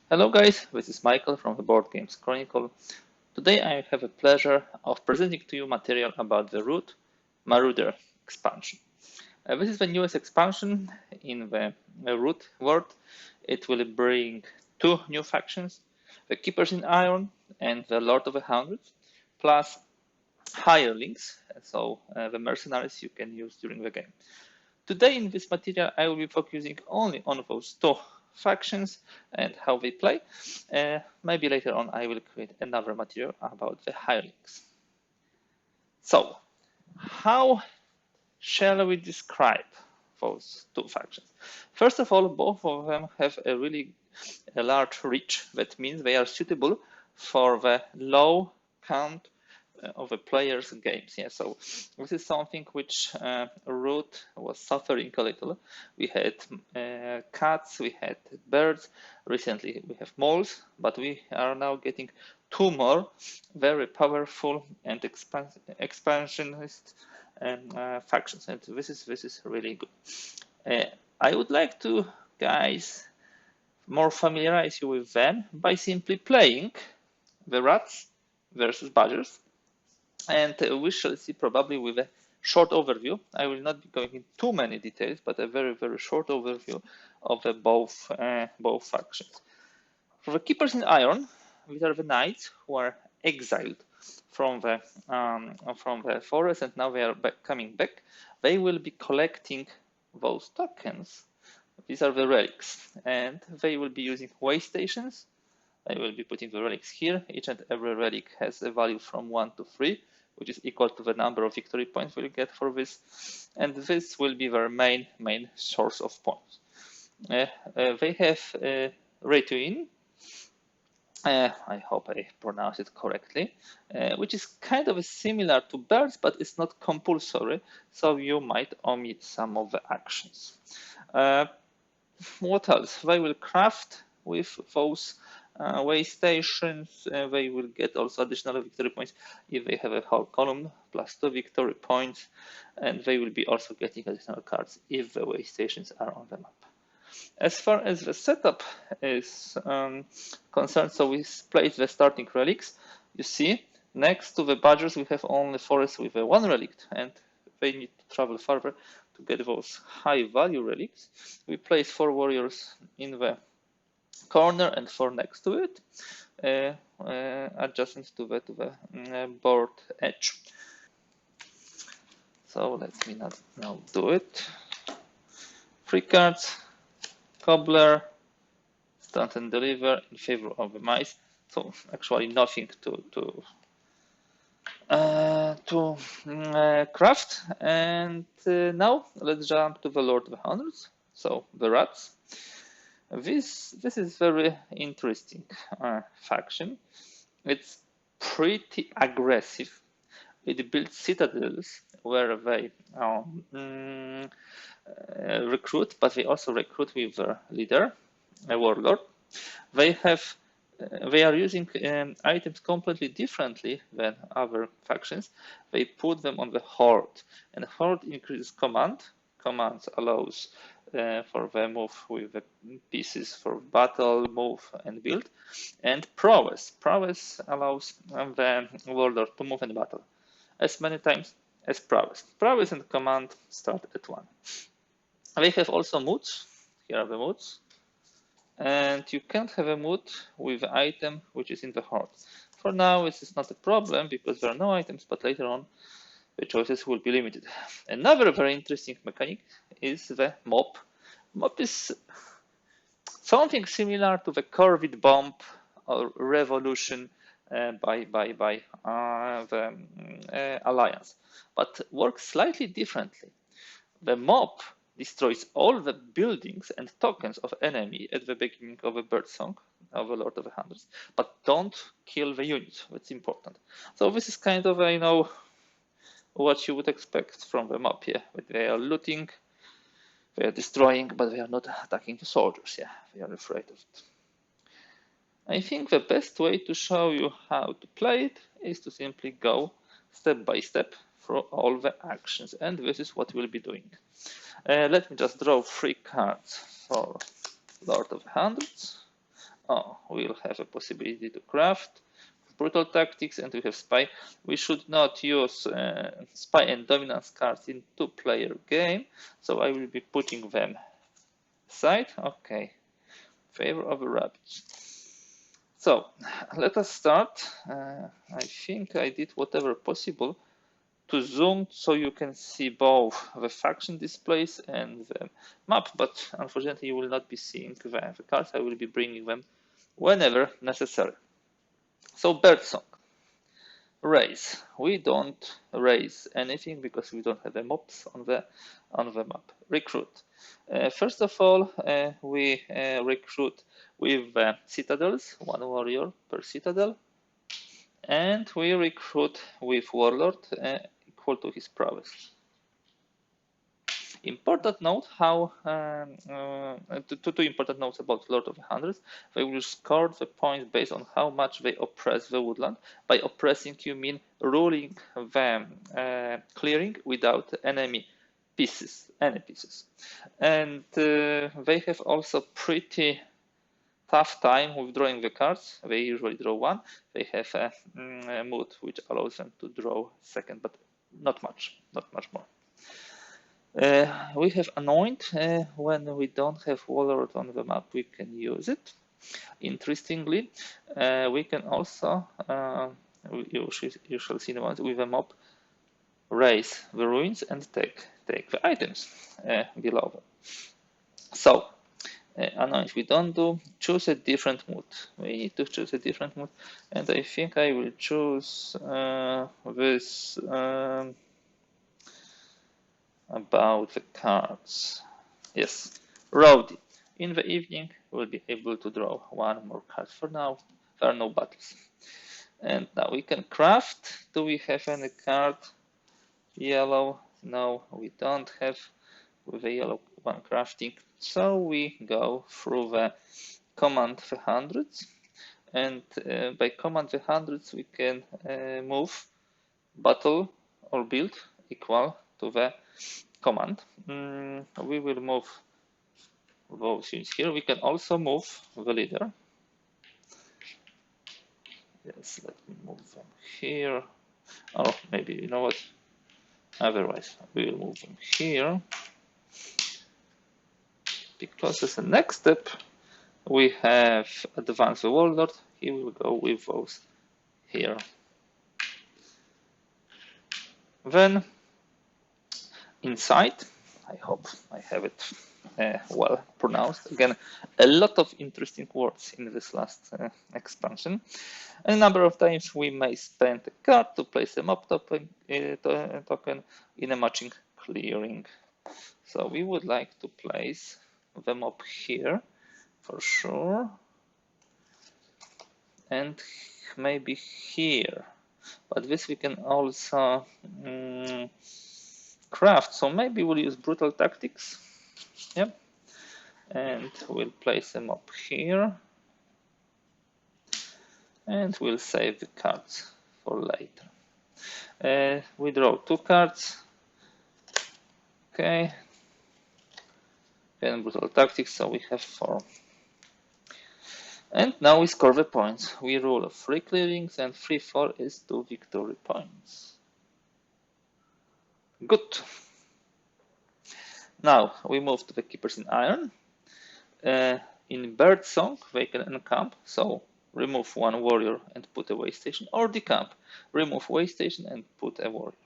Hello guys, this is Michael from the Board Games Chronicle. Today I have a pleasure of presenting to you material about the Root Marauder expansion. This is the newest expansion in the Root world. It will bring two new factions, the Keepers in Iron and the Lord of the Hundreds, plus hirelings, so the mercenaries you can use during the game. Today in this material, I will be focusing only on those two factions and how they play. Maybe later on I will create another material about the hirelings. So, how shall we describe those two factions? First of all, both of them have a really large reach. That means they are suitable for the low count of the players' games. Yeah, so this is something which Root was suffering a little. We had cats, we had birds. Recently, we have moles, but we are now getting two more very powerful and expansionist factions, and this is really good. I would like to, guys, more familiarize you with them by simply playing the rats versus badgers. And we shall see probably with a short overview. I will not be going into too many details, but a very, very short overview of both factions. For the Keepers in Iron, these are the knights who are exiled from the forest, and now they are coming back. They will be collecting those tokens. These are the relics, and they will be using way stations. I will be putting the relics here. Each and every relic has a value from 1 to 3, which is equal to the number of victory points we'll get for this. And this will be their main source of points. They have Retuin. I hope I pronounce it correctly, which is kind of similar to birds, but it's not compulsory, so you might omit some of the actions. What else? They will craft with those way stations. They will get also additional victory points if they have a whole column plus 2 victory points, and they will be also getting additional cards if the way stations are on the map. As far as the setup is concerned, so we place the starting relics. You see, next to the badgers, we have only forests with one relic, and they need to travel further to get those high value relics. We place 4 warriors in the corner and 4 next to it, adjacent to the board edge. So let me now do it. 3 cards, Cobbler, Stand and Deliver in favor of the mice. So actually nothing to craft. And now let's jump to the Lord of the Hundreds. So the rats. This is very interesting faction. It's pretty aggressive. It builds citadels where they recruit, but they also recruit with their leader, a warlord. They are using items completely differently than other factions. They put them on the horde, and horde increases command. Commands allows for the move with the pieces for battle, move, and build. And prowess. Prowess allows the warlord to move in battle as many times as prowess. Prowess and command start at 1. They have also moods. Here are the moods. And you can't have a mood with an item which is in the horde. For now, this is not a problem because there are no items, but later on, the choices will be limited. Another very interesting mechanic is the mob. Mob is something similar to the Corvid bomb or revolution by the Alliance, but works slightly differently. The mob destroys all the buildings and tokens of enemy at the beginning of a bird song of the Lord of the Hundreds, but don't kill the units. That's important. So this is kind of what you would expect from the mob here. They are looting, they are destroying, but they are not attacking the soldiers. Yeah, they are afraid of it. I think the best way to show you how to play it is to simply go step by step through all the actions, and this is what we'll be doing. Let me just draw 3 cards for Lord of the Hundreds. Oh, we'll have a possibility to craft brutal tactics, and we have spy. We should not use spy and dominance cards in two-player game, so I will be putting them aside. Okay, favor of the rabbits. So let us start. I think I did whatever possible to zoom so you can see both the faction displays and the map, but unfortunately you will not be seeing the cards. I will be bringing them whenever necessary. So Birdsong. Raise. We don't raise anything because we don't have the mobs on the map. Recruit. First of all, we recruit with citadels, one warrior per citadel, and we recruit with warlord equal to his prowess. Important note how two important notes about Lord of the Hundreds. They will score the points based on how much they oppress the woodland. By oppressing, you mean ruling them, clearing without any pieces. And they have also pretty tough time with drawing the cards. They usually draw one. They have a mood which allows them to draw second, but not much more. We have anoint. When we don't have warlord on the map, we can use it. Interestingly, we can also, you shall see the ones with a mob, raise the ruins and take the items below them. So, anoint we don't do, choose a different mood. We need to choose a different mood, and I think I will choose this about the cards. Yes, Rowdy. In the evening, we'll be able to draw one more card. For now, there are no battles. And now we can craft. Do we have any card? Yellow? No, we don't have with the yellow one crafting. So we go through the command the hundreds. And by command the hundreds, we can move battle or build equal to the command. We will move those units here. We can also move the leader. Yes, let me move them here. Or maybe, you know what? Otherwise, we will move them here. Because as a next step, we have advance the warlord. He will go with those here. Then inside, I hope I have it well pronounced. Again, a lot of interesting words in this last expansion. A number of times we may spend a card to place a mob token in a matching clearing. So we would like to place the mob here for sure, and maybe here. But this we can also craft, so maybe we'll use brutal tactics. Yep. And we'll place them up here. And we'll save the cards for later. We draw 2 cards. Okay. And brutal tactics, so we have 4. And now we score the points. We roll 3 clearings, and 3-4 is 2 victory points. Good. Now we move to the Keepers in Iron. In Birdsong, they can encamp, so remove 1 warrior and put a way station, or decamp, remove way station and put a warrior.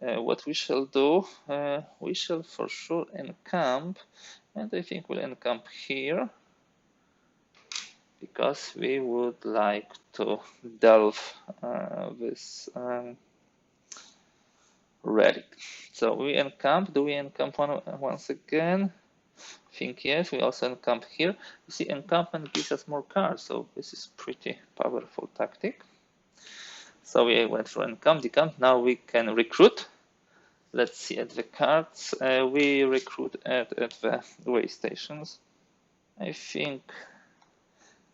What we shall do, we shall for sure encamp, and I think we'll encamp here, because we would like to delve this relic. So we encamp. Do we encamp once again? I think yes. We also encamp here. You see, encampment gives us more cards, so this is pretty powerful tactic. So we went for encamp, decamp. Now we can recruit. Let's see at the cards. We recruit at the way stations. I think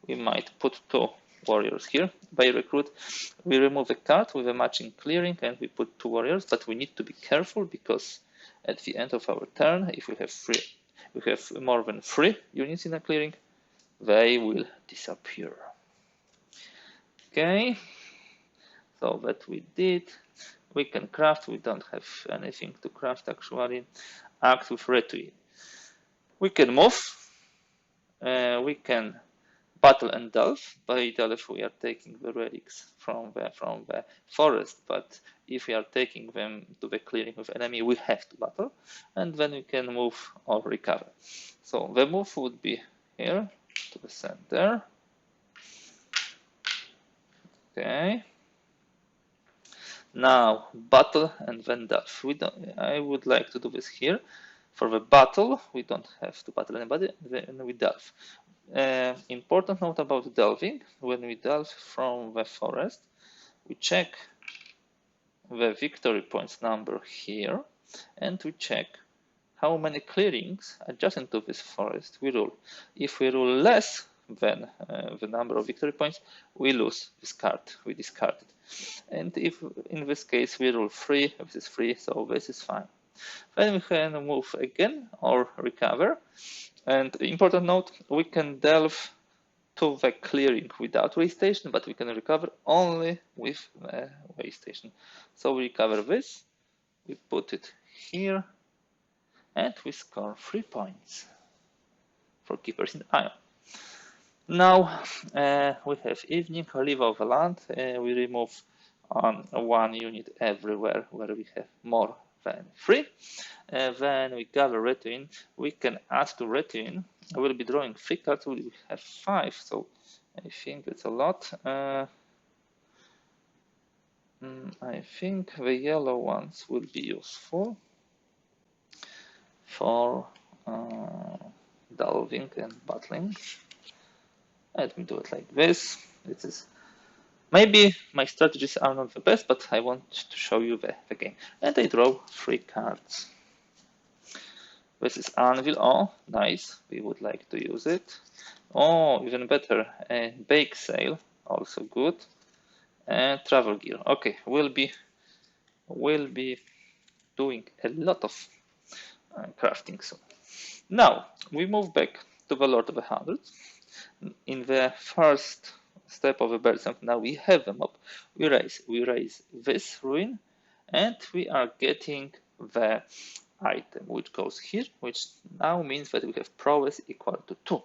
we might put 2 warriors here. By recruit, we remove a card with a matching clearing and we put 2 warriors, but we need to be careful because at the end of our turn, if we have more than 3 units in a clearing, they will disappear. Okay, so that we did. We can craft. We don't have anything to craft actually. Act with retreat. We can move. We can battle and delve. By delve, we are taking the relics from the forest, but if we are taking them to the clearing of enemy, we have to battle, and then we can move or recover. So the move would be here to the center. Okay. Now battle and then delve. I would like to do this here. For the battle, we don't have to battle anybody. Then we delve. Important note about delving: when we delve from the forest, we check the victory points number here, and we check how many clearings adjacent to this forest we rule. If we rule less than the number of victory points, we lose this card, we discard it. And if in this case we rule 3, this is 3, so this is fine. Then we can move again or recover. And important note, we can delve to the clearing without way station, but we can recover only with the way station. So we recover this, we put it here, and we score 3 points for Keepers in Iron. Now we have evening, leave of the land. We remove 1 unit everywhere where we have more than 3. Then we gather retinue. We can add to retinue. I will be drawing 3 cards. We have 5, so I think it's a lot. I think the yellow ones will be useful for delving and battling. Let me do it like this. This is maybe my strategies are not the best, but I want to show you the game. And I draw 3 cards. This is Anvil. Oh, nice. We would like to use it. Oh, even better. Bake sale, also good. And travel gear. Okay, we'll be doing a lot of crafting soon. Now we move back to the Lord of the Hundreds. In the first step of the bird song, now we have a mob. We raise this ruin, and we are getting the item which goes here, which now means that we have prowess equal to 2.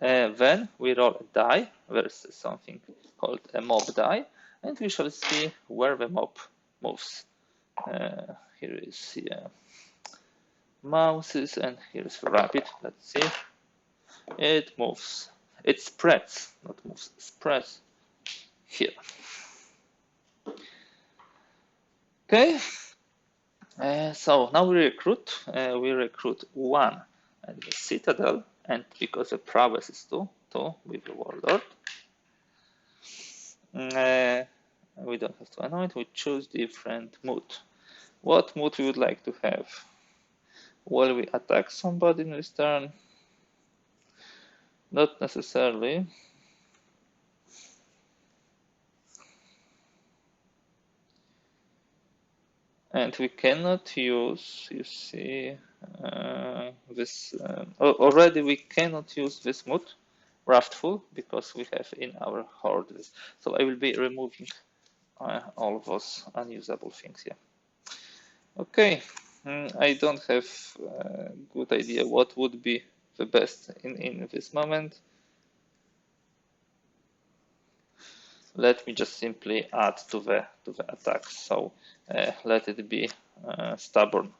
Then we roll a die versus something called a mob die, and we shall see where the mob moves. Here is mouses, and here is the rabbit. Let's see. It moves. It spreads, not moves. Spreads here. Okay. So now we recruit. We recruit 1 at the citadel, and because the prowess is 2 with the warlord. We don't have to anoint. We choose different mood. What mood we would like to have? Will we attack somebody in this turn? Not necessarily. And we cannot use, you see, this. Already we cannot use this mood, Wrathful, because we have in our horde this. So I will be removing all of those unusable things here. Okay, I don't have a good idea what would be the best in this moment. Let me just simply add to the attacks. So let it be stubborn.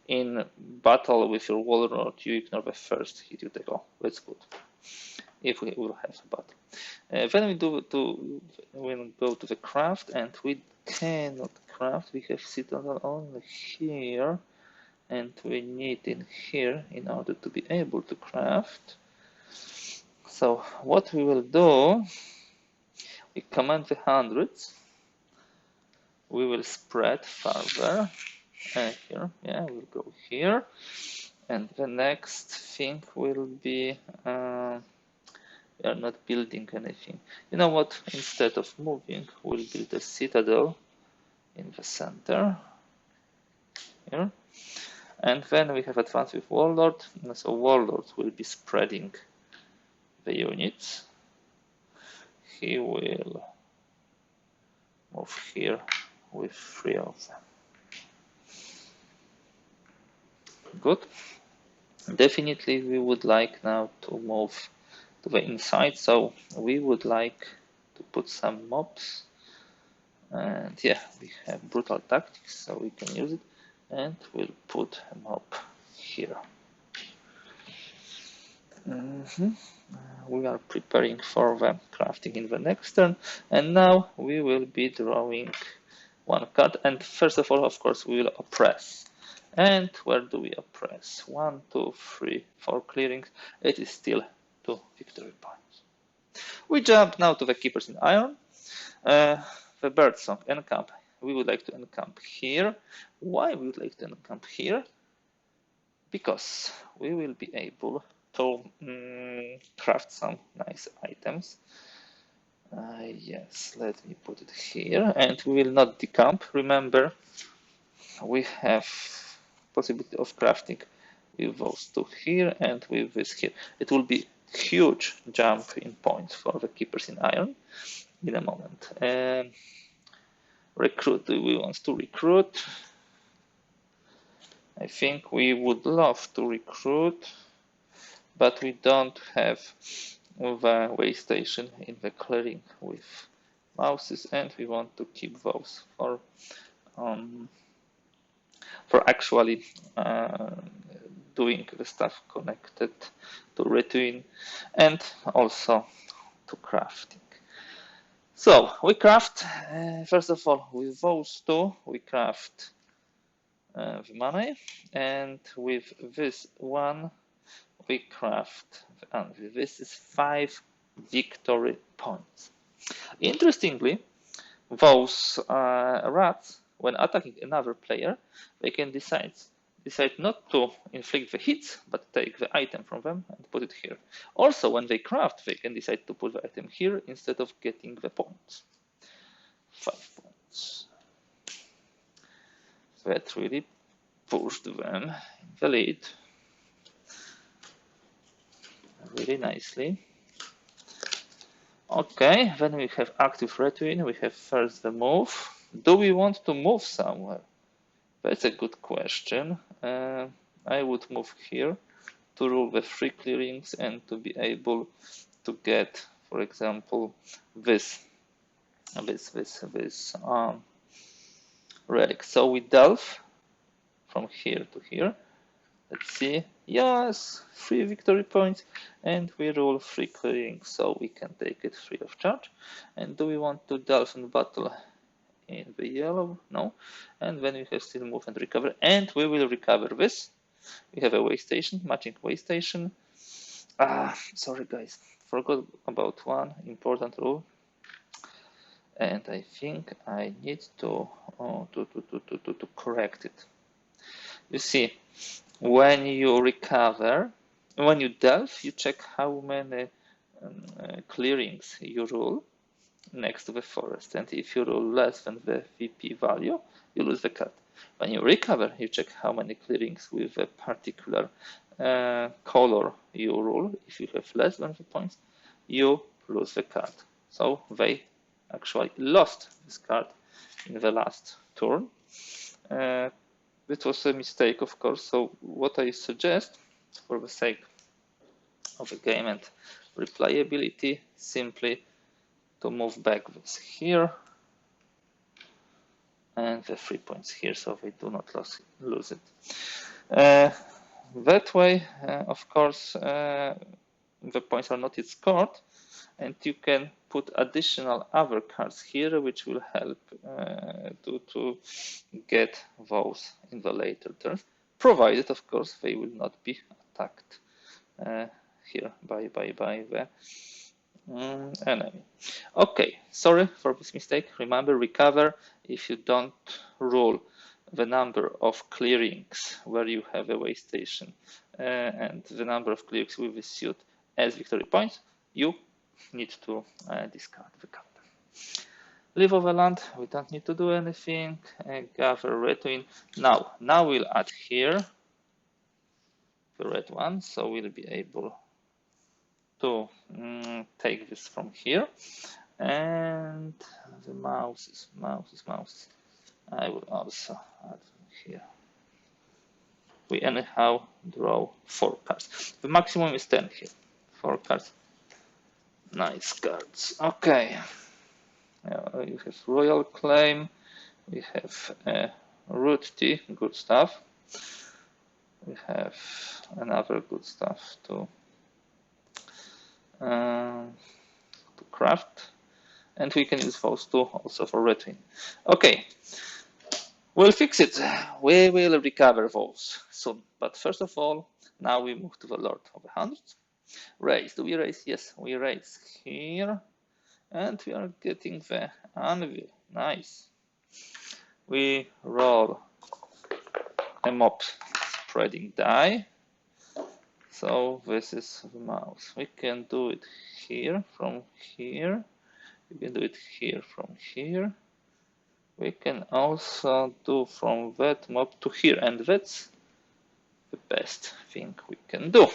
In battle with your warlord, you ignore the first hit you take. Oh, that's good. If we will have a battle, then we go to the craft, and we cannot craft. We have citadel only here, and we need in here in order to be able to craft. So what we will do, we command the hundreds. We will spread further. Here, yeah, we'll go here. And the next thing will be, we are not building anything. You know what? Instead of moving, we'll build a citadel in the center. Here. And then we have advance with warlord. So warlords will be spreading the units. He will move here with 3 of them. Good. Definitely we would like now to move to the inside, so we would like to put some mobs. And yeah, we have brutal tactics, so we can use it. And we'll put a mob here. We are preparing for the crafting in the next turn, and now we will be drawing 1 card. And first of all, of course, we will oppress. And where do we oppress? 1, 2, 3, 4 clearings. It is still 2 victory points. We jump now to the Keepers in Iron. The Birdsong encamp. We would like to encamp here. Why we would like to encamp here? Because we will be able to craft some nice items. Yes, let me put it here, and we will not decamp. Remember, we have possibility of crafting with those 2 here and with this here. It will be huge jump in points for the Keepers in Iron in a moment. Recruit, do we want to recruit? I think we would love to recruit, but we don't have the way station in the clearing with mouses, and we want to keep those for actually doing the stuff connected to retuin and also to crafting. So we craft, first of all, with those 2, we craft the money, and with this one, we craft, and this is 5 victory points. Interestingly, those rats, when attacking another player, they can decide not to inflict the hits, but take the item from them and put it here. Also, when they craft, they can decide to put the item here instead of getting the points. 5 points. That really pushed them in the lead really nicely. Okay, then we have active retuin. We have first the move. Do we want to move somewhere? That's a good question. I would move here to rule the 3 clearings and to be able to get, for example, this relic. So we delve from here to here. Let's see. Yes, 3 victory points, and we roll 3 clearings, so we can take it free of charge. And do we want to delve in battle in the yellow? No. And then we have still move and recover, and we will recover this. We have a way station, matching way station. Sorry guys, forgot about one important rule, and I think I need to correct it. You see, when you recover, when you delve, you check how many clearings you rule next to the forest, and if you rule less than the VP value, you lose the card. When you recover, you check how many clearings with a particular color you rule. If you have less than the points, you lose the card. So they actually lost this card in the last turn. It was a mistake, of course, so what I suggest, for the sake of the game and replayability, simply to move back this here and the 3 points here, so they do not lose it. That way, of course, the points are not yet scored, and you can put additional other cards here, which will help to get those in the later turns, provided, of course, they will not be attacked here by the enemy. Okay, sorry for this mistake. Remember, recover if you don't rule the number of clearings where you have a way station and the number of clearings with the suit as victory points, you need to discard the card. Leave overland, we don't need to do anything. Gather retuin. Now we'll add here the red one, so we'll be able to take this from here, and the mouse. I will also add here. We anyhow draw 4 cards. The maximum is 10 here. 4 cards. Nice cards. Okay. You have Royal Claim. We have Root Tea, good stuff. We have another good stuff to craft. And we can use those two also for red wing. Okay, we'll fix it. We will recover those soon. But first of all, now we move to the Lord of the Hundreds. Raise. Do we raise? Yes, we raise here. And we are getting the anvil. Nice. We roll a mob spreading die. So this is the mouse. We can do it here, from here. We can do it here, from here. We can also do from that mob to here, and that's the best thing we can do.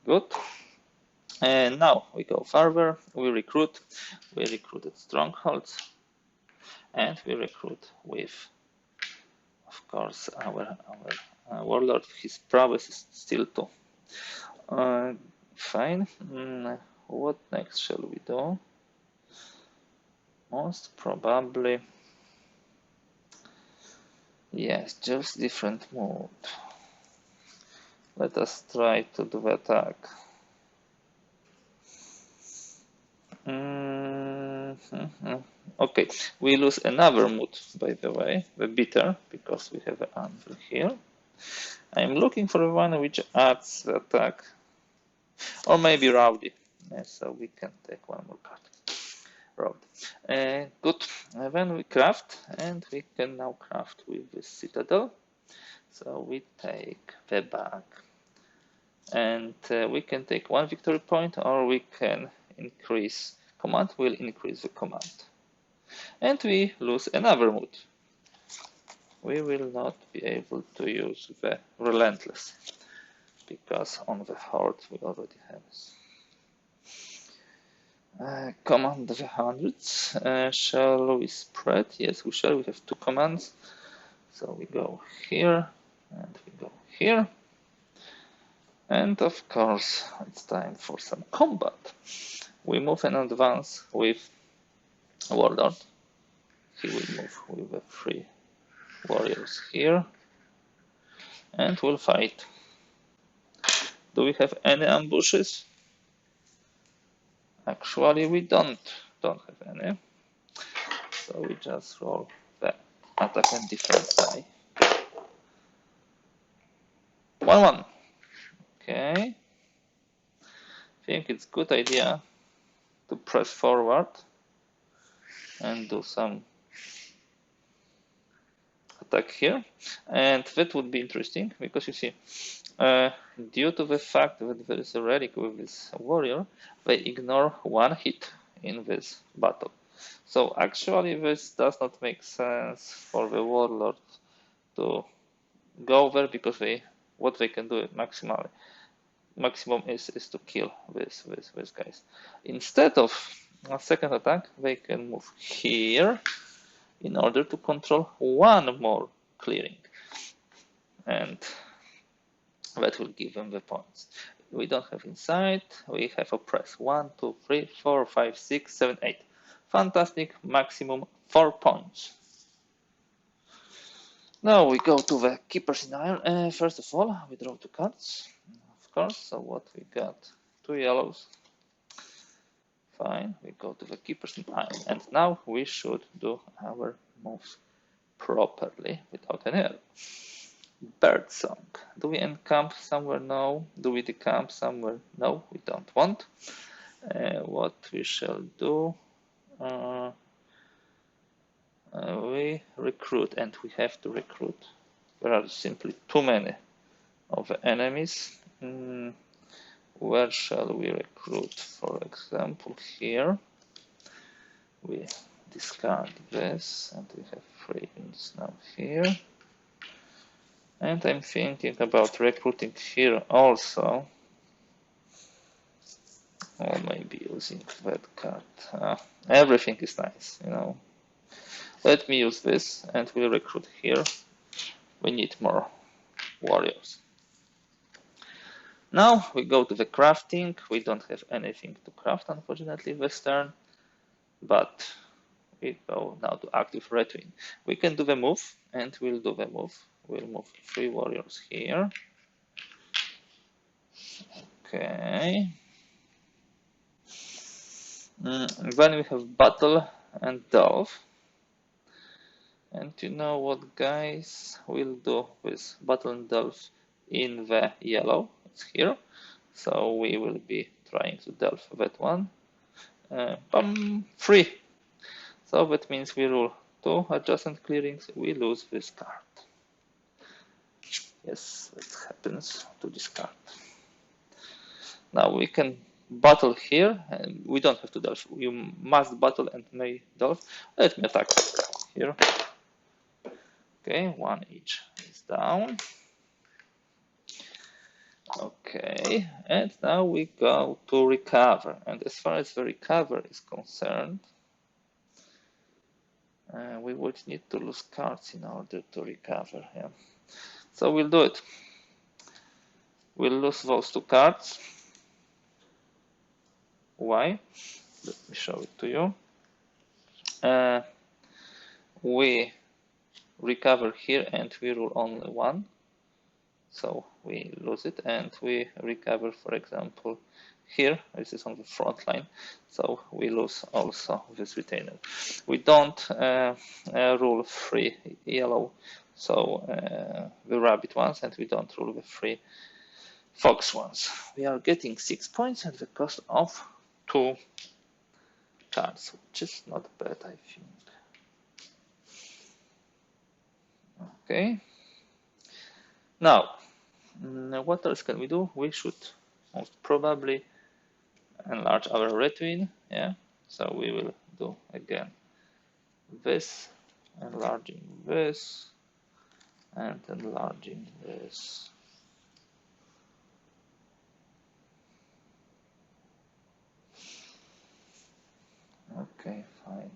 Good. And now we go further. We recruited strongholds, and we recruit with, of course, our warlord. His prowess is still 2. Fine. What next shall we do? Most probably, yes, just different mood. Let us try to do the attack. Okay, we lose another mood, by the way, the bitter, because we have an anvil here. I'm looking for one which adds the attack, or maybe Rowdy. So we can take one more card. Rowdy. Good. Then we craft, and we can now craft with the citadel. So we take the bag, and we can take 1 victory point, or we can increase command. Will increase the command, and we lose another mood. We will not be able to use the relentless, because on the horde we already have this. Command the hundreds. Shall we spread? Yes, we shall. We have 2 commands. So we go here and we go here. And of course, it's time for some combat. We move in advance with Warlord. He will move with the 3 warriors here. And we'll fight. Do we have any ambushes? Actually, we don't have any. So we just roll the attack and defense die. 1-1. Okay. I think it's a good idea to press forward and do some attack here. And that would be interesting, because you see, due to the fact that there is a relic with this warrior, they ignore 1 hit in this battle. So actually this does not make sense for the warlord to go there, because what they can do maximum is to kill these guys. Instead of a second attack, they can move here in order to control 1 more clearing, and that will give them the points. We don't have inside. We have oppress. 1, 2, 3, 4, 5, 6, 7, 8. Fantastic. Maximum 4 points. Now we go to the keepers in iron. First of all, we draw 2 cards, of course. So what we got? 2 yellows. Fine. We go to the keepers in iron, and now we should do our moves properly without an error. Bird song. Do we encamp somewhere? No. Do we decamp somewhere? No, we don't want. What we shall do? We recruit, and we have to recruit. There are simply too many of the enemies. Where shall we recruit? For example, here. We discard this, and we have 3 units now here. And I'm thinking about recruiting here also. or maybe using that card. Everything is nice, you know. Let me use this and we'll recruit here. We need more warriors. Now we go to the crafting. We don't have anything to craft, unfortunately, this turn, but we go now to active retreat. We can do the move, and we'll do the move. We'll move 3 warriors here. Okay. Then we have battle and delve. And you know what, guys? We'll do with battle and delve in the yellow. It's here. So we will be trying to delve that one. 3. So that means we rule 2 adjacent clearings. We lose this card. Yes, it happens to this card. Now we can battle here, and we don't have to delve. You must battle and may delve. Let me attack here. Okay, 1 each is down. Okay, and now we go to recover. And as far as the recover is concerned, we would need to lose cards in order to recover. Yeah. So we'll do it. We'll lose those 2 cards. Why? Let me show it to you. We recover here and we rule only 1. So we lose it, and we recover, for example, here. This is on the front line, so we lose also this retainer. We don't rule 3 yellow, so the rabbit ones, and we don't rule the 3 fox ones. We are getting 6 points at the cost of 2 cards, which is not bad, I think. Okay. Now, what else can we do? We should most probably enlarge our retwin. Yeah. So we will do again this, enlarging this, and enlarging this. Okay, fine.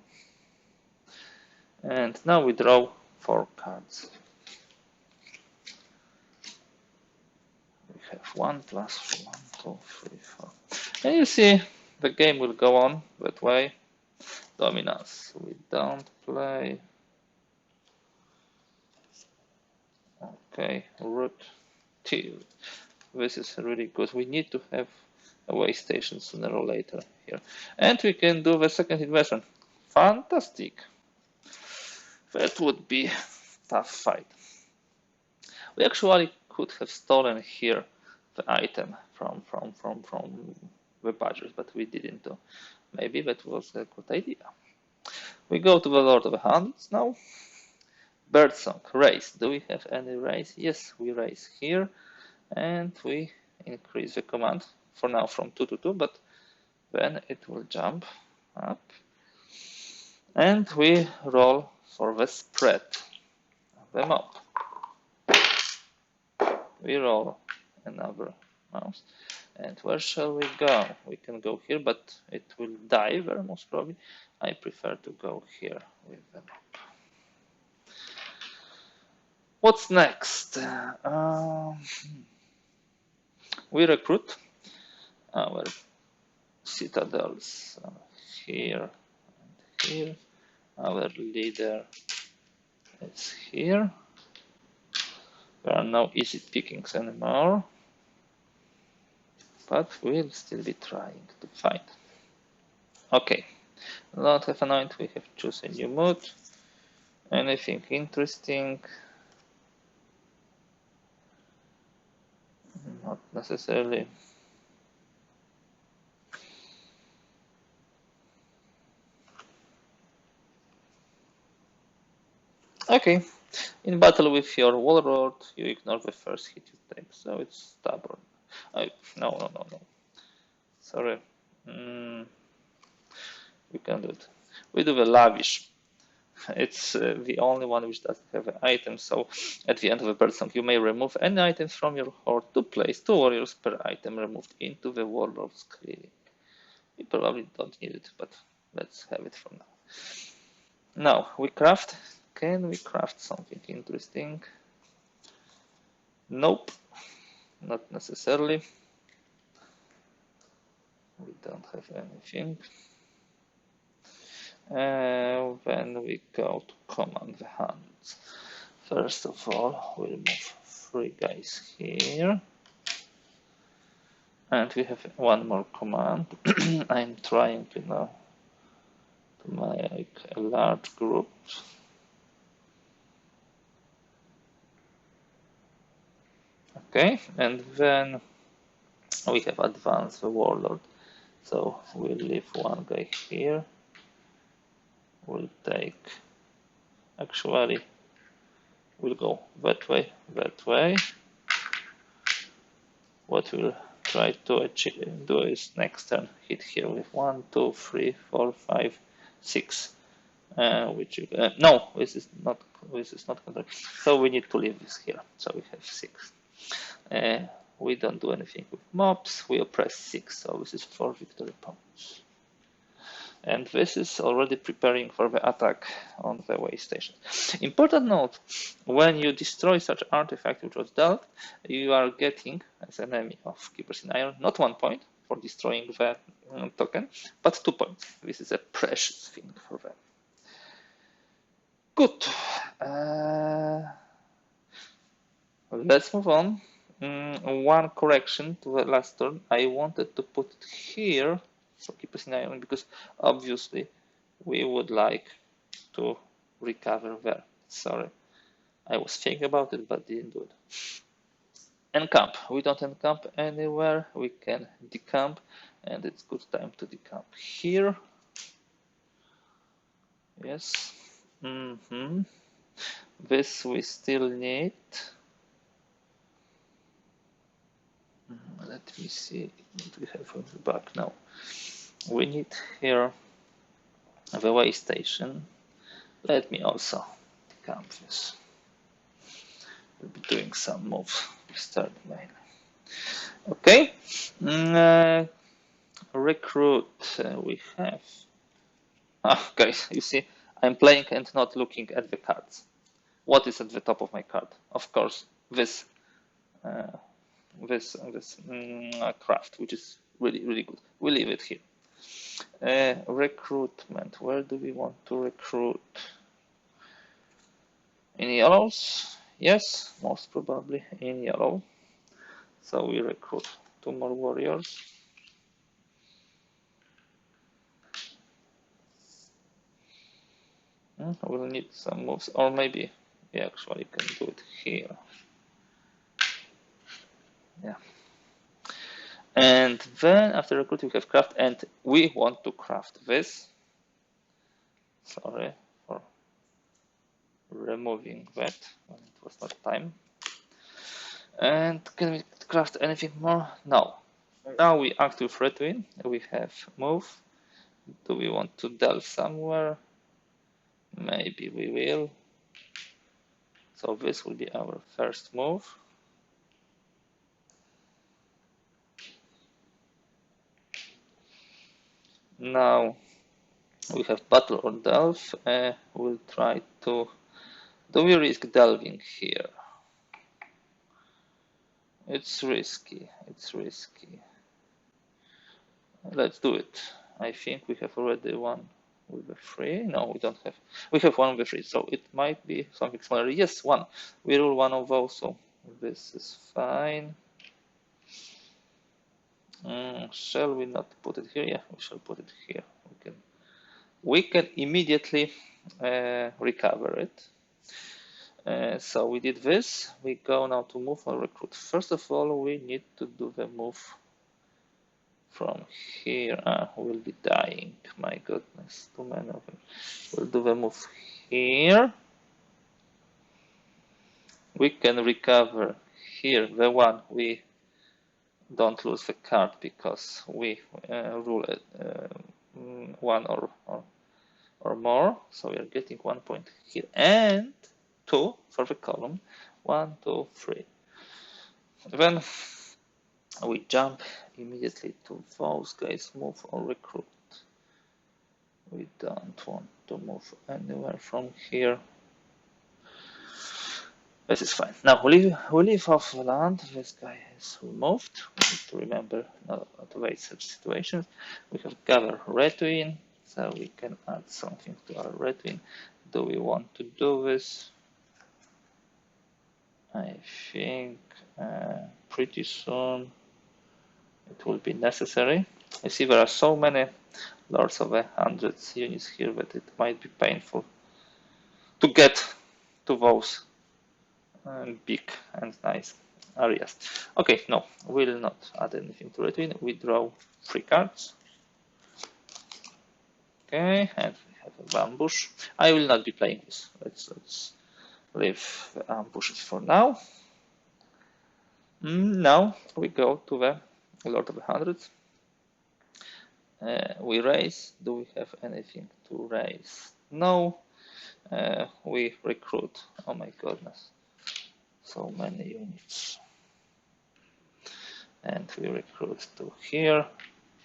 And now we draw 4 cards. We have 1 plus 1, 2, 3, 4. And you see, the game will go on that way. Dominance. We don't play. Okay, root till. This is really good. We need to have a way station sooner or later here. And we can do the second invasion. Fantastic. That would be a tough fight. We actually could have stolen here the item from the badgers, but we didn't do. Maybe that was a good idea. We go to the Lord of the Hundreds now. Birdsong, race. Do we have any race? Yes, we race here, and we increase the command for now from 2 to 2, but then it will jump up. And we roll for the spread of the mob. We roll another mouse. And where shall we go? We can go here, but it will die there most probably. I prefer to go here with the mob. What's next? We recruit our citadels here and here. Our leader is here. There are no easy pickings anymore, but we'll still be trying to fight. Okay, Lord have anoint, we have choose a new mood. Anything interesting? Not necessarily. Okay, in battle with your warlord, you ignore the first hit you take, so it's stubborn. No. Sorry. We can do it. We do the lavish. It's the only one which doesn't have an item, so at the end of the birdsong you may remove any items from your horde to place 2 warriors per item removed into the warlord's clearing. We probably don't need it, but let's have it for now. Now we craft. Can we craft something interesting? Nope, not necessarily. We don't have anything. When we go to command hands, first of all, we'll move 3 guys here. And we have one more command. I'm trying to now to make a large group. Okay, and then we have advanced the warlord. So we'll leave one guy here. We'll take, actually, we'll go that way, that way. What we'll try to do is next turn hit here with 1, 2, 3, 4, 5, 6. Which no, this is not contact. So we need to leave this here. So we have 6. We don't do anything with mobs. We oppress 6. So this is 4 victory points. And this is already preparing for the attack on the way station. Important note, when you destroy such artifact which was dealt, you are getting, as an enemy of Keepers in Iron, not 1 point for destroying the token, but 2 points. This is a precious thing for them. Good. Let's move on. One correction to the last turn. I wanted to put it here for Keepers in Iron because obviously we would like to recover there. Sorry, I was thinking about it but didn't do it. Encamp. We don't encamp anywhere. We can decamp, and it's good time to decamp here. Yes. This we still need. Let me see what we have on the back now. We need here the way station. Let me also decamp this. We'll be doing some moves with third main. Okay. Recruit. We have. Guys, you see, I'm playing and not looking at the cards. What is at the top of my card? Of course, this craft, which is really good. We leave it here. Recruitment. Where do we want to recruit? In yellows? Yes, most probably in yellow. So we recruit 2 more warriors. We'll need some moves, or maybe we actually can do it here. Yeah. And then after recruit we have craft, and we want to craft this. Sorry for removing that when it was not time. And can we craft anything more? No. Now we act with red win. We have move. Do we want to delve somewhere? Maybe we will. So this will be our first move. Now we have battle or delve. We'll try to. Do we risk delving here? It's risky. It's risky. Let's do it. I think we have already one with a 3. No, we don't have. We have one with a 3, so it might be something smaller. Yes, 1. We roll one of those, so this is fine. Shall we not put it here? Yeah, we shall put it here. We can immediately recover it. So we did this. We go now to move or recruit. First of all, we need to do the move from here. We'll be dying. My goodness, too many of them. We'll do the move here. We can recover here the one. We don't lose the card because we rule it 1 or more. So we are getting 1 point here and 2 for the column. 1, 2, 3. Then We jump immediately to those guys, move or recruit. We don't want to move anywhere from here. This is fine. Now we leave off the land. This guy is removed. We need to remember not to wait such situations. We have gather Retwin, so we can add something to our Retwin. Do we want to do this? I think pretty soon it will be necessary. You see, there are so many Lords of the Hundreds units here that it might be painful to get to those big and nice areas. Okay, no, we'll not add anything to it. We draw 3 cards. Okay, and we have a ambush. I will not be playing this. Let's leave the ambushes for now. Now we go to the Lord of the Hundreds. We raise. Do we have anything to raise? No. We recruit. Oh my goodness. So many units. And we recruit to here.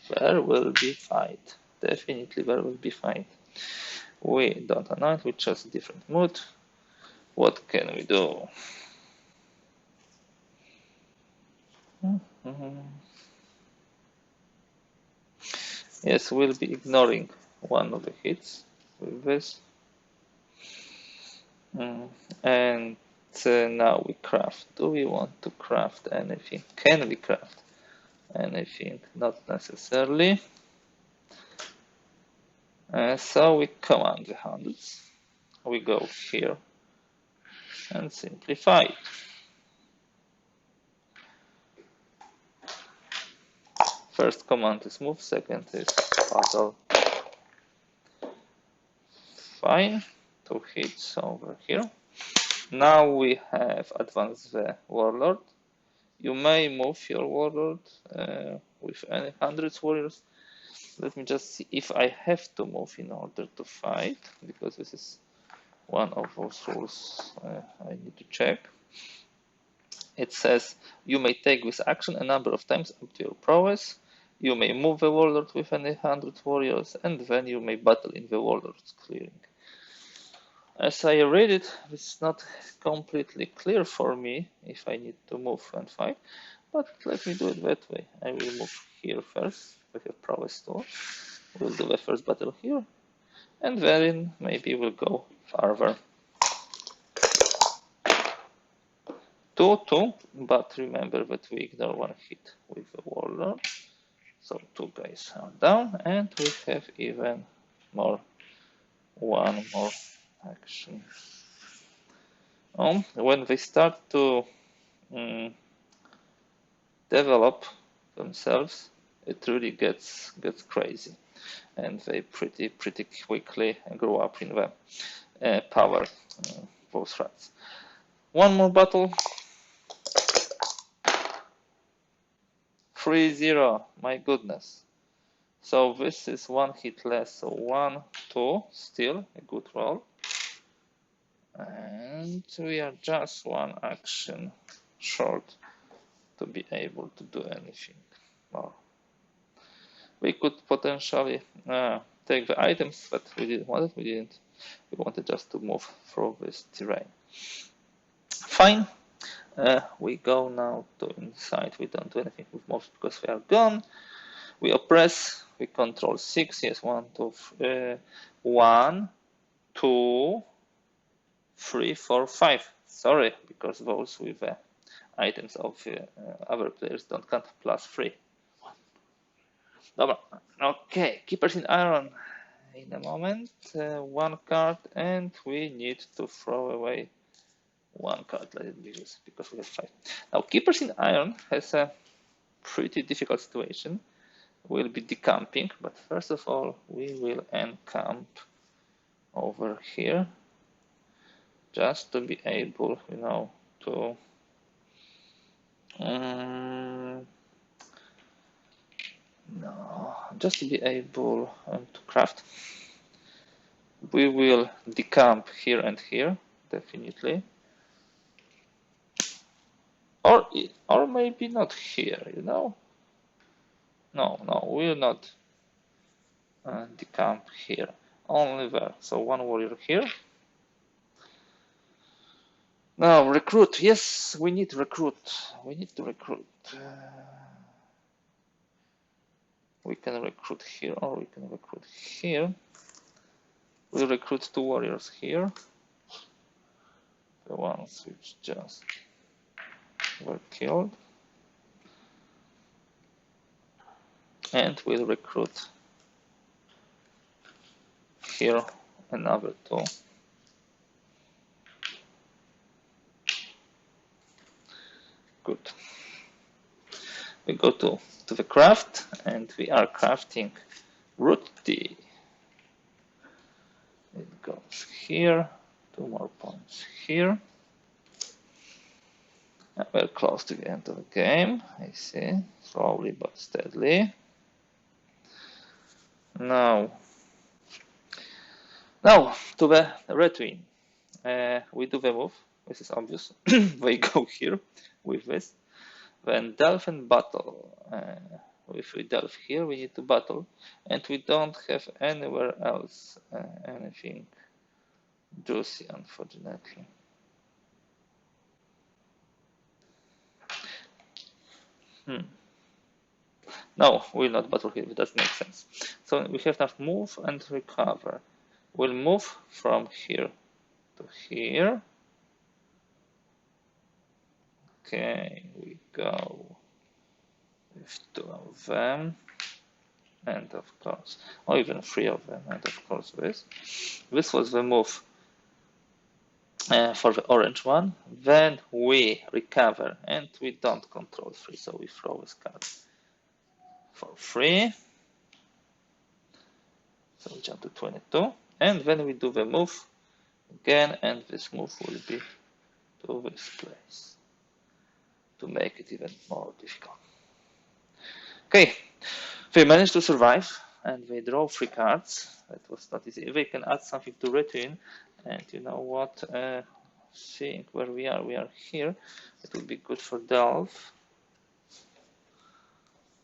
There will be fight. Definitely there will be fight. We don't anoint, we choose a different mood. What can we do? Yes, we'll be ignoring one of the hits with this. And now we craft. Do we want to craft anything? Can we craft anything? Not necessarily. So we command the hundreds. We go here and simplify it. First command is move, second is battle. Fine, 2 hits over here. Now we have advanced the warlord. You may move your warlord with any hundreds warriors. Let me just see if I have to move in order to fight, because this is one of those rules I need to check. It says you may take this action a number of times up to your prowess. You may move the warlord with any 100 warriors, and then you may battle in the warlord's clearing. As I read it, this is not completely clear for me if I need to move and fight, but let me do it that way. I will move here first. We have prowess 2. We'll do the first battle here, and then maybe we'll go farther. 2-2, but remember that we ignore 1 hit with the warlord. So 2 guys are down, and we have even more, 1 more action. When they start to develop themselves, it really gets crazy, and they pretty quickly grow up in the power, both rats. 1 more battle. 3-0, my goodness. So this is 1 hit less, so 1, 2, still a good roll. And we are just 1 action short to be able to do anything more. We could potentially take the items, but we didn't want it. We didn't. We wanted just to move through this terrain. Fine. We go now to inside. We don't do anything with mobs because they are gone. We oppress. We control 6. Yes, 1, 2, 1, 2, 3, 4, 5. Sorry, because those with items of other players don't count. +3. Dobra. Okay, Keepers in Iron. In a moment, 1 card, and we need to throw away 1 card. Let it be this, because we have 5. Now, Keepers in Iron has a pretty difficult situation. We'll be decamping, but first of all, we will encamp over here, just to be able, to just to be able to craft. We will decamp here and here, definitely. or maybe not here, you know. No, we'll not decamp here, only there. So one warrior here. Now recruit. Yes, we need recruit. We need to recruit. We can recruit here, or we can recruit here. We'll recruit 2 warriors here. The ones which just were killed. And we'll recruit here another 2. Good. We go to the craft, and we are crafting root tea. It goes here, 2 more points here. And we're close to the end of the game, I see, slowly but steadily. Now to the retreat. We do the move. This is obvious. We go here with this. Then delve and battle. If we delve here, we need to battle, and we don't have anywhere else anything juicy, unfortunately. No, we'll not battle here. It doesn't make sense. So we have now move and recover. We'll move from here to here. Okay, we go with 2 of them, and of course, or even 3 of them, and of course this. This was the move for the orange one. Then we recover, and we don't control 3, so we throw this card for 3. So we jump to 22, and then we do the move again, and this move will be to this place to make it even more difficult. Okay, they managed to survive, and they draw 3 cards. That was not easy. They can add something to return, and you know what? Seeing where we are here. It would be good for delve.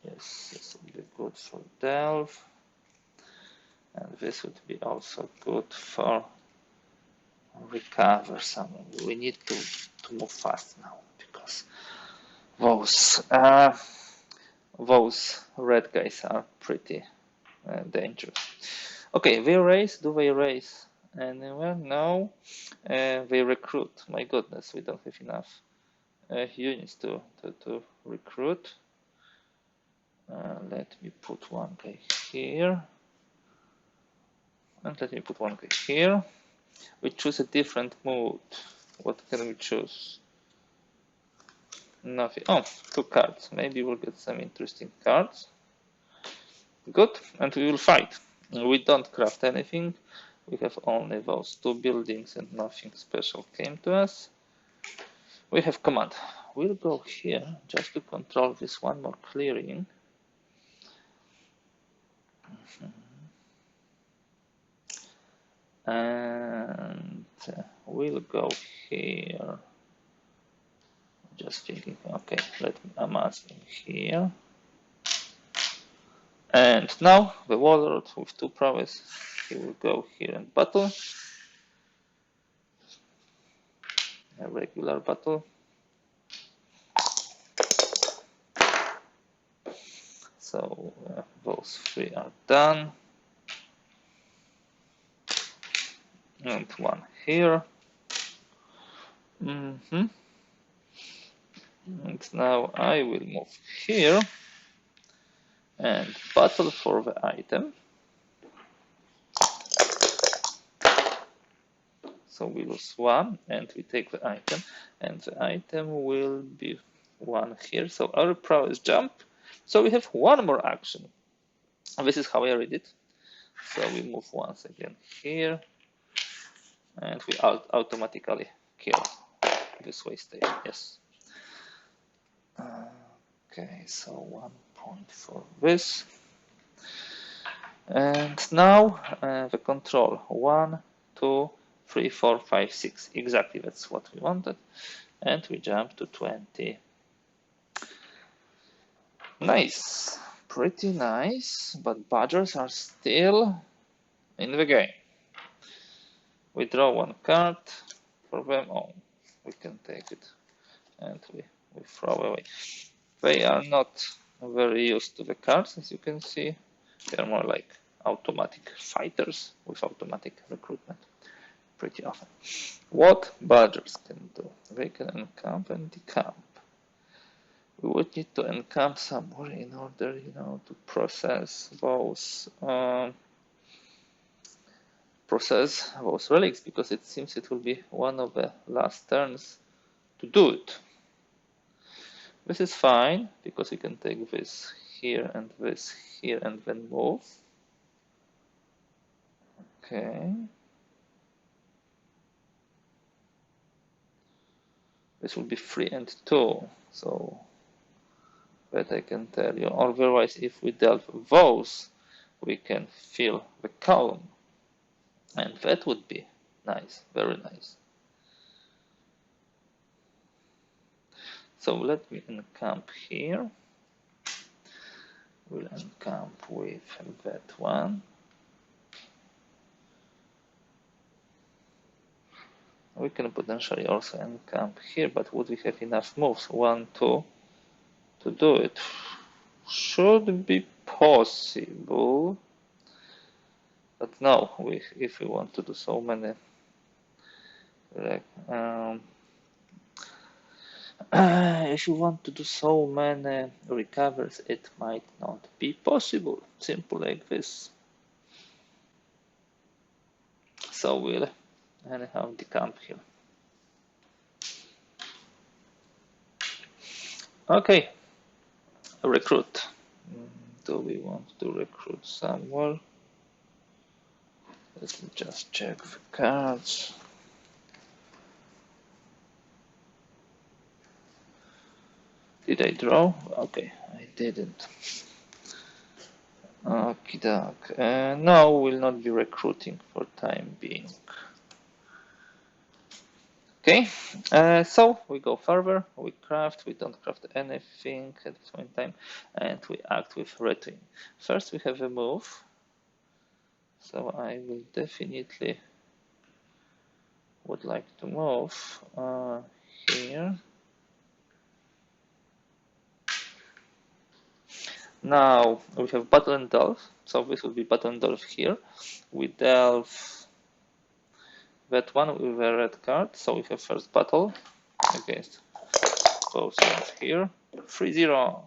Yes, this would be good for delve, and this would be also good for recover something. We need to move fast now, because those red guys are pretty dangerous. Okay, they race. Do they race anywhere? No. They recruit. My goodness, we don't have enough units to recruit. Let me put 1 guy here, and let me put 1 guy here. We choose a different mood. What can we choose? Nothing. Oh, 2 cards. Maybe we'll get some interesting cards. Good, and we will fight. We don't craft anything. We have only those 2 buildings, and nothing special came to us. We have command. We'll go here just to control this 1 more clearing. And we'll go here. Just thinking, okay, I'm asking here. And now the warlord with 2 prowess, he will go here and battle. A regular battle. So those 3 are done. And 1 here. And now I will move here and battle for the item. So we lose 1, and we take the item, and the item will be 1 here. So our prowess jump. So we have 1 more action. This is how I read it. So we move once again here, and we automatically kill this way station. Yes. Okay, so 1 point for this. And now the control 1, 2, 3, 4, 5, 6. Exactly, that's what we wanted. And we jump to 23. Nice, pretty nice, but badgers are still in the game. We draw one card for them. Oh, we can take it and we throw away. They are not very used to the cards, as you can see. They are more like automatic fighters with automatic recruitment pretty often. What badgers can do? They can encamp and decamp. We would need to encamp somewhere in order, to process those relics, because it seems it will be one of the last turns to do it. This is fine because we can take this here and this here and then move. Okay. This will be 3 and 2, so that I can tell you. Otherwise, if we delve those, we can fill the column, and that would be nice, very nice. So let me encamp here. We'll encamp with that one. We can potentially also encamp here, but would we have enough moves? 1, 2 to do it? Should be possible, but no. If we want to do so many, if you want to do so many recovers, it might not be possible. Simple like this. So we'll anyhow decamp here. Okay, recruit. Do we want to recruit somewhere? Let me just check the cards. Did I draw? Okay, I didn't. Okie doke. No, we'll not be recruiting for time being. Okay, so we go further, we craft, we don't craft anything at this point in time, and we act with retooling. First we have a move, so I will definitely would like to move here. Now we have battle and delve, so this will be battle and delve here. We delve that one with a red card, so we have first battle against both ones here. 3-0.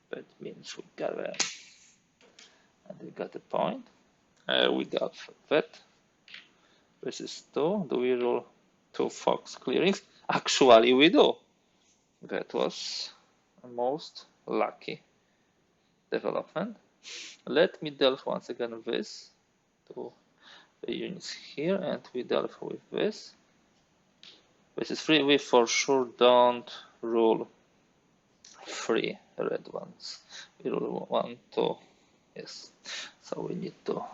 That means we got them, and we got a point. We delve that. This is 2. Do we roll 2 fox clearings? Actually, we do. That was the most lucky development. Let me delve once again this to the units here, and we delve with this. This is 3. We for sure don't rule 3 red ones. We rule 1, 2. Yes. So we need to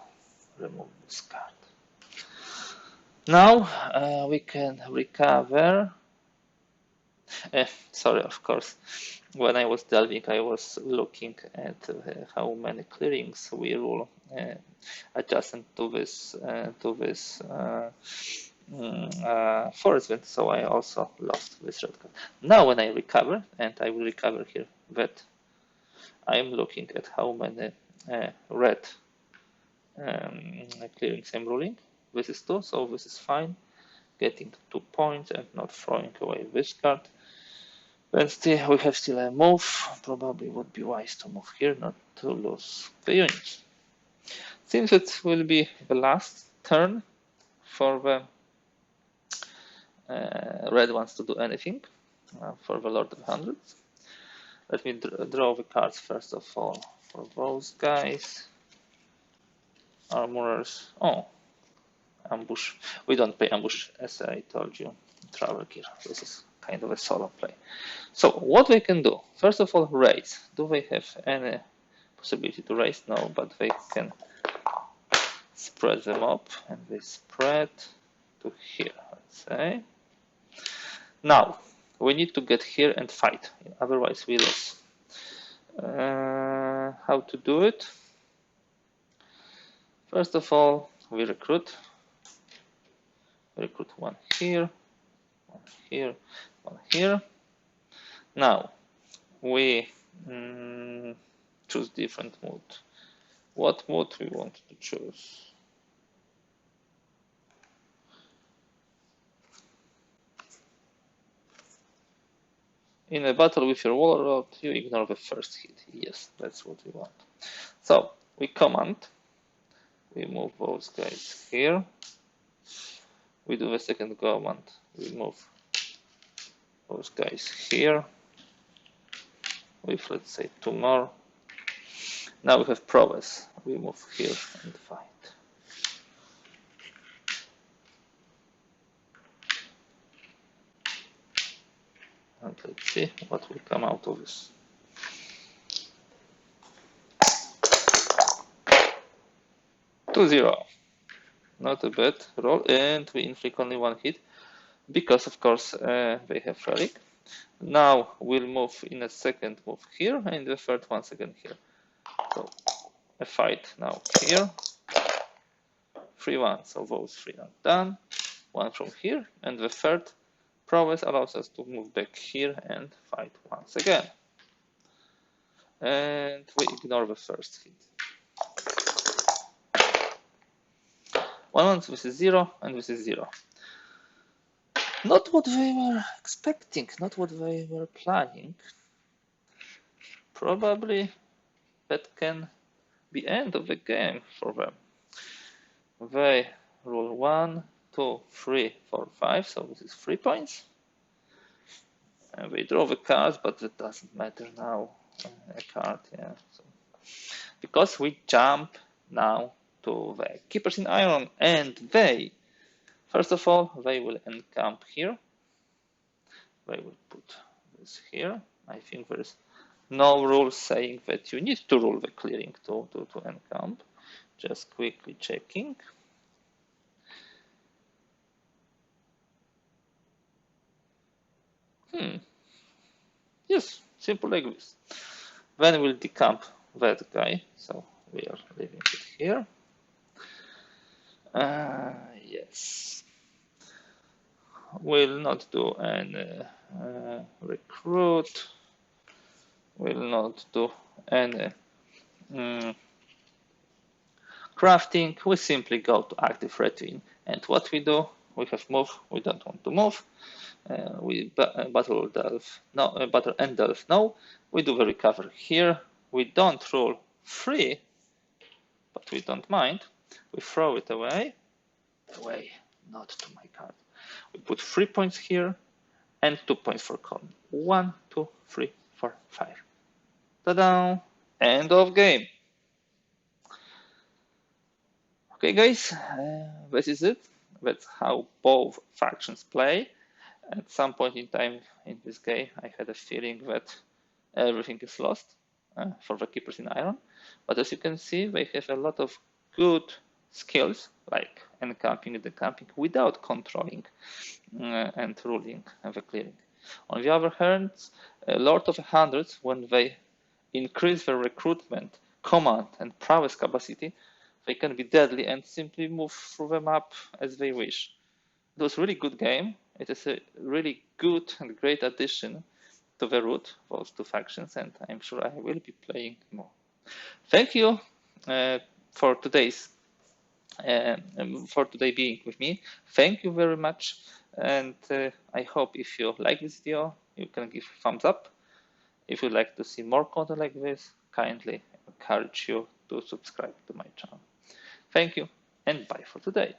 remove this card. Now we can recover. Sorry, of course. When I was delving, I was looking at how many clearings we rule adjacent to this forest wind, so I also lost this red card. Now when I recover, and I will recover here that, I am looking at how many red clearings I'm ruling. This is 2, so this is fine. Getting 2 points and not throwing away this card. Then still we have still a move. Probably would be wise to move here, not to lose the units. Seems it will be the last turn for the red ones to do anything for the Lord of Hundreds. Let me draw the cards first of all for those guys. Armorers. Oh, ambush. We don't play ambush, as I told you. Travel gear. This is kind of a solo play. So what they can do? First of all, raise. Do they have any possibility to raise? No, but they can spread them up, and they spread to here, let's say. Now we need to get here and fight, otherwise we lose. How to do it? First of all, we recruit one here, one here, one here. Now we choose different mood. What mood we want to choose? In a battle with your warlord, you ignore the first hit. Yes, that's what we want. So we command, we move those guys here. We do the second command, we move those guys here with, let's say, 2 more. Now we have prowess. We move here and fight. And let's see what will come out of this. Two zero. Not a bad roll, and we inflict only 1 hit because, of course, they have relic. Now we'll move in a second move here, and the third once again here. So a fight now here. 3-1, so those 3 are done. 1 from here, and the third prowess allows us to move back here and fight once again. And we ignore the first hit. 1-1, this is 0, and this is 0. Not what they were expecting, not what they were planning. Probably that can be end of the game for them. They roll 1, 2, 3, 4, 5, so this is 3 points. And we draw the cards, but that doesn't matter now. A card, yeah. So, because we jump now to the Keepers in Iron, and they, first of all, they will encamp here. They will put this here. I think there is no rule saying that you need to rule the clearing to encamp. Just quickly checking. Yes, simple like this. Then we'll decamp that guy. So we are leaving it here. Yes. We'll not do any recruit. We'll not do any crafting. We simply go to active routine. And what we do, we have move. We don't want to move. We battle delve no, battle and delve no. We do the recover here. We don't roll 3, but we don't mind. We throw it away, not to my card. We put 3 points here and 2 points for column. 1, 2, 3, 4, 5. Ta-da! End of game. Okay, guys, this is it. That's how both factions play. At some point in time in this game, I had a feeling that everything is lost for the Keepers in Iron. But as you can see, they have a lot of good skills, like encamping and decamping, without controlling and ruling the clearing. On the other hand, Lord of the Hundreds, when they increase their recruitment, command, and prowess capacity, they can be deadly and simply move through the map as they wish. It was a really good game. It is a really good and great addition to the root, those two factions, and I'm sure I will be playing more. Thank you for today being with me. Thank you very much, and I hope if you like this video, you can give a thumbs up. If you'd like to see more content like this, kindly encourage you to subscribe to my channel. Thank you, and bye for today.